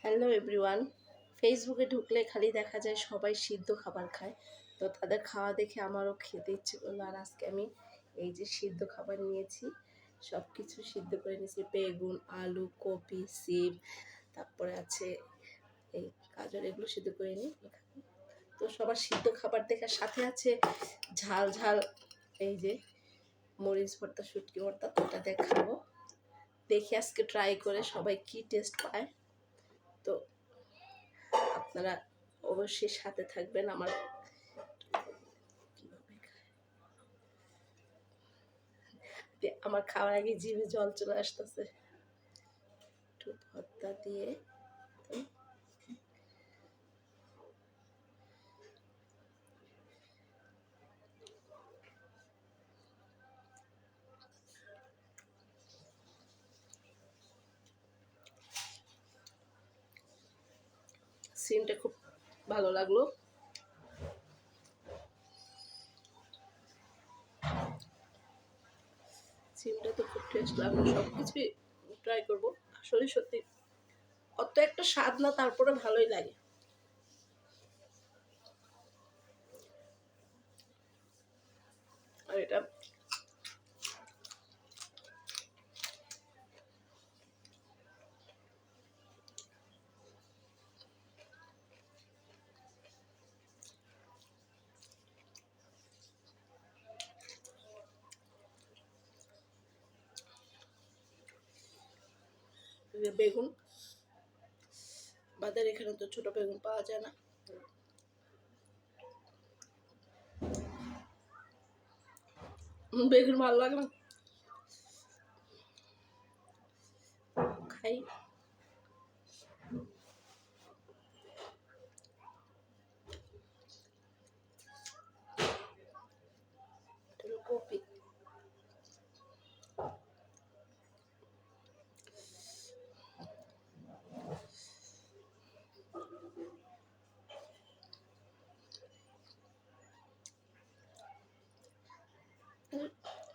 Hello everyone. ফেসবুকে ঢুকলে খালি দেখা যায় সবাই সিদ্ধ খাবার খায়। তো তাদের খাওয়া দেখে আমারও খেতে ইচ্ছে করলো। আর আজকে আমি এই যে সিদ্ধ খাবার নিয়েছি, সব কিছু সিদ্ধ করে নিয়েছি। বেগুন, আলু, কপি, সিম, তারপরে আছে এই গাজর, এগুলো সিদ্ধ করে নিই এখানে। তো সবার সিদ্ধ খাবার দেখার সাথে আছে ঝাল ঝাল এই যে মরিচ ভর্তা, শুটকি ভর্তা। তো এটা দেখাবো, দেখি আজকে ট্রাই করে সবাই কি টেস্ট পায়। তো আপনারা অবশ্যই সাথে থাকবেন। আমার খাওয়ার আগে জিভে জল চলে আসতেছে। একটু ভর্তা দিয়ে সিমটা খুব ভালো লাগলো। সিমটা তো খুব টেস্ট লাগলো। সব কিছুই ট্রাই করবো। আসলে সত্যি অত একটা স্বাদ না, তারপরে ভালোই লাগে। আর এটা বেগুন, বাজার এখানে তো ছোট বেগুন পাওয়া যায় না। বেগুন ভালো লাগে না, খাই। কপি,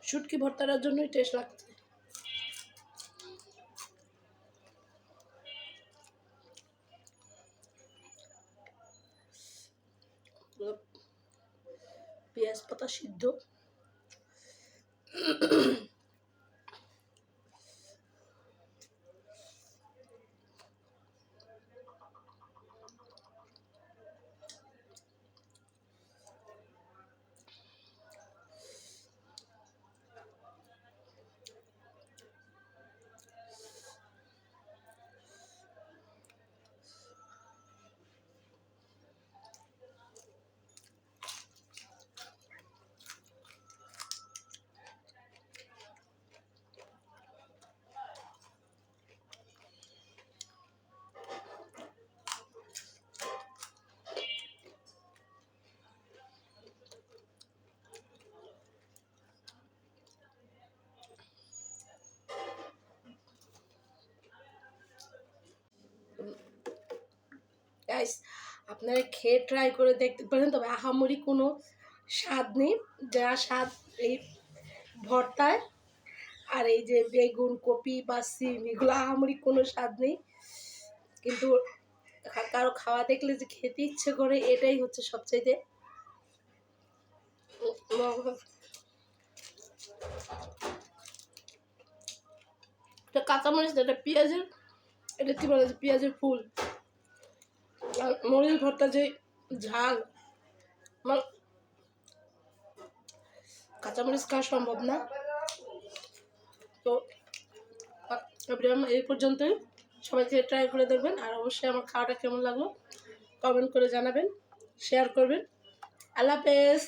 শুটকি ভর্তার জন্যই টেস্ট লাগছে। পেঁয়াজ পাতা সিদ্ধ, গাইস আপনারা খেয়ে ট্রাই করে দেখতে পারেন। তবে আহামরি কোনো স্বাদ নেই, যা স্বাদ এই ভর্তায় আর এই যে বেগুন, কপি বা সিম, এগুলো আহামরি কোনো স্বাদ নেই। কিন্তু কারো খাওয়া দেখলে যে খেতে ইচ্ছে করে, এটাই হচ্ছে সবচাইতে এটা কাঁচামরিচ, এটা পেঁয়াজের, এটা কি বলে, পেঁয়াজের ফুল। আর মরিচ ভর্তা যে ঝাল, আমার কাঁচামরিচ খাওয়া সম্ভব না। তো এই পর্যন্তই, সবাইকে ট্রাই করে দেখবেন। আর অবশ্যই আমার খাওয়াটা কেমন লাগলো কমেন্ট করে জানাবেন, শেয়ার করবেন। আল্লাহ হাফেজ।